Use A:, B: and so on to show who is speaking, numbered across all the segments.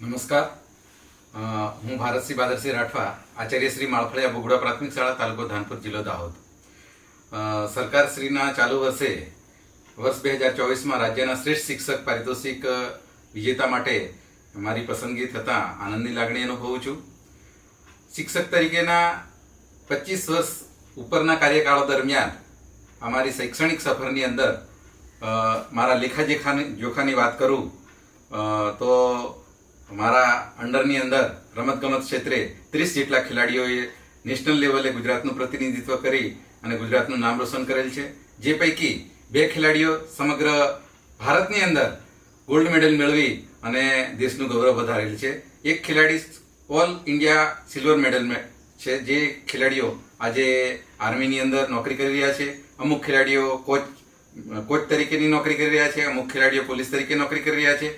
A: નમસ્કાર. હું ભારતસિંહ બાદરસિંહ રાઠવા, આચાર્ય શ્રી માળફળિયા બુગડા પ્રાથમિક શાળા, તાલુકો ધાનપુર, જિલ્લો દાહોદ. સરકારશ્રીના ચાલુ વર્ષે વર્ષ 2024માં રાજ્યના શ્રેષ્ઠ શિક્ષક પારિતોષિક વિજેતા માટે મારી પસંદગી થતાં આનંદની લાગણી અનુભવું છું. શિક્ષક તરીકેના 25 વર્ષ ઉપરના કાર્યકાળ દરમિયાન અમારી શૈક્ષણિક સફરની અંદર મારા લેખાજોખાની વાત કરું તો મારા અંડરની અંદર રમતગમત ક્ષેત્રે 30 જેટલા ખેલાડીઓએ નેશનલ લેવલે ગુજરાતનું પ્રતિનિધિત્વ કરી અને ગુજરાતનું નામ રોશન કરેલ છે. જે પૈકી 2 ખેલાડીઓ સમગ્ર ભારતની અંદર ગોલ્ડ મેડલ મેળવી અને દેશનું ગૌરવ વધારેલ છે. એક ખેલાડી ઓલ ઇન્ડિયા સિલ્વર મેડલ છે. જે ખેલાડીઓ આજે આર્મીની અંદર નોકરી કરી રહ્યા છે. અમુક ખેલાડીઓ કોચ તરીકેની નોકરી કરી રહ્યા છે. અમુક ખેલાડીઓ પોલીસ તરીકે નોકરી કરી રહ્યા છે.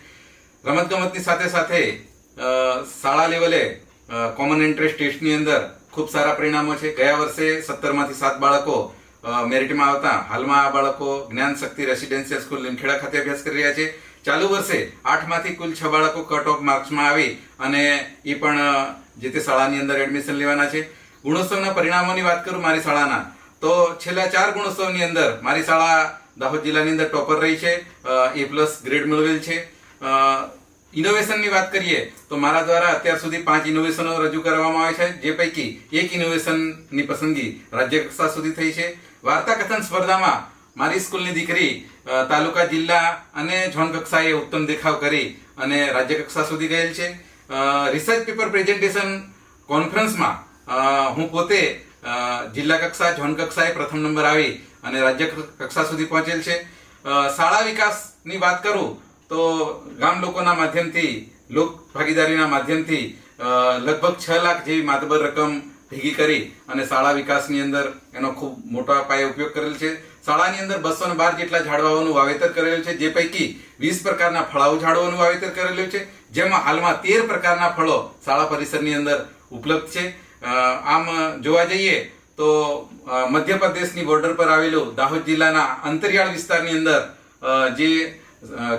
A: રમતગમતની સાથે સાથે શાળા લેવલે કોમન એન્ટ્રન્સ ટેસ્ટની અંદર ખૂબ સારા પરિણામો છે. ગયા વર્ષે 17માંથી 7 બાળકો મેરિટમાં આવતા હાલમાં આ બાળકો જ્ઞાન શક્તિ રેસિડેન્શિયલ સ્કૂલ લીમખેડા ખાતે અભ્યાસ કરી રહ્યા છે. ચાલુ વર્ષે 8માંથી કુલ 6 બાળકો કટ ઓફ માર્ક્સમાં આવી અને એ પણ જે તે શાળાની અંદર એડમિશન લેવાના છે. ગુણોત્સવના પરિણામોની વાત કરું મારી શાળાના, તો છેલ્લા 4 ગુણોત્સવની અંદર મારી શાળા દાહોદ જિલ્લાની અંદર ટોપર રહી છે, A+ ગ્રેડ મેળવેલ છે. ઇનોવેશનની વાત કરીએ તો મારા દ્વારા અત્યાર સુધી 5 ઇનોવેશનો રજૂ કરવામાં આવે છે, જે પૈકી એક ઇનોવેશનની પસંદગી રાજ્ય કક્ષા સુધી થઈ છે. વાર્તા કથન સ્પર્ધામાં મારી સ્કૂલની દીકરી તાલુકા, જિલ્લા અને ઝોન કક્ષાએ ઉત્તમ દેખાવ કરી અને રાજ્ય કક્ષા સુધી ગયેલ છે. રિસર્ચ પેપર પ્રેઝન્ટેશન કોન્ફરન્સમાં હું પોતે જિલ્લા કક્ષા, ઝોન કક્ષાએ પ્રથમ નંબર આવી અને રાજ્ય કક્ષા સુધી પહોંચેલ છે. શાળા વિકાસની વાત કરું તો ગામ લોકોના માધ્યમથી, લોક ભાગીદારીના માધ્યમથી લગભગ 6 લાખ જેવી માતબર રકમ ભેગી કરી અને શાળા વિકાસની અંદર એનો ખૂબ મોટા પાયે ઉપયોગ કરેલ છે. શાળાની અંદર 212 જેટલા ઝાડવાઓનું વાવેતર કરેલું છે, જે પૈકી 20 પ્રકારના ફળાઉ ઝાડવાનું વાવેતર કરેલું છે, જેમાં હાલમાં 13 પ્રકારના ફળો શાળા પરિસરની અંદર ઉપલબ્ધ છે. આમ જોવા જઈએ તો મધ્યપ્રદેશની બોર્ડર પર આવેલું દાહોદ જિલ્લાના અંતરિયાળ વિસ્તારની અંદર જે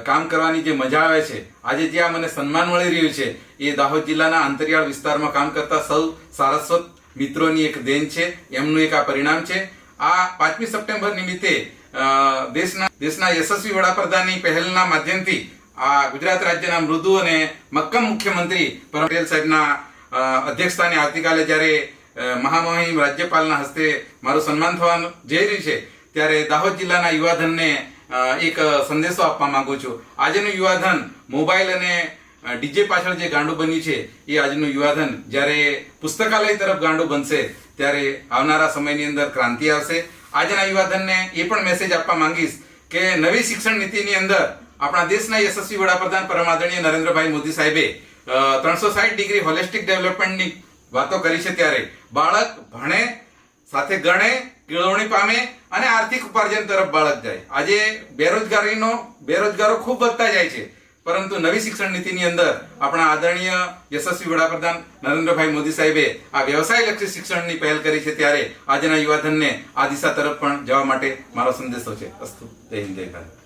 A: કામ કરવાની જે મજા આવે છે, આજે જ્યાં મને સન્માન મળી રહ્યું છે, એ દાહોદ જિલ્લાના અંતરિયાળ વિસ્તારમાં કામ કરતા સૌ સારસ્વત મિત્રોની એક દેન છે. એમનું એક આ પરિણામ છે. આ 5મી સપ્ટેમ્બર નિમિત્તે દેશના યશસ્વી વડાપ્રધાનની પહેલના માધ્યમથી આ ગુજરાત રાજ્યના મૃદુ અને મક્કમ મુખ્યમંત્રી પટેલ સાહેબના અધ્યક્ષસ્થાને આવતીકાલે જ્યારે મહામહિમ રાજ્યપાલના હસ્તે મારું સન્માન થવાનું જઈ રહ્યું છે, ત્યારે દાહોદ જિલ્લાના યુવાધનને એક સંદેશો આપવા માંગુ છું. આજનું યુવાધન મોબાઈલ અને ડીજે પાછળ જે ગાંડું બન્યું છે, એ આજનું યુવાધન જ્યારે પુસ્તકાલય તરફ ગાંડું બનશે ત્યારે આવનારા સમયની અંદર ક્રાંતિ આવશે. આજના યુવાધનને એ પણ મેસેજ આપવા માંગીશ કે નવી શિક્ષણ નીતિની અંદર આપણા દેશના યશસ્વી વડાપ્રધાન પરમ આદરણીય નરેન્દ્રભાઈ મોદી સાહેબે 360 ડિગ્રી હોલિસ્ટિક ડેવલપમેન્ટની વાતો કરી છે. ત્યારે બાળક ભણે, સાથે ગણે, કેળવણી પામે અને આર્થિક ઉપાર્જન તરફ બાળક જાય. આજે બેરોજગારો ખૂબ વધતા જાય છે, પરંતુ નવી શિક્ષણ નીતિની અંદર આપણા આદરણીય યશસ્વી વડાપ્રધાન નરેન્દ્રભાઈ મોદી સાહેબે આ વ્યવસાયલક્ષી શિક્ષણની પહેલ કરી છે. ત્યારે આજના યુવાધનને આ દિશા તરફ પણ જવા માટે મારો સંદેશો છે. અસ્તુ. જય હિન્દ, જય ભારત.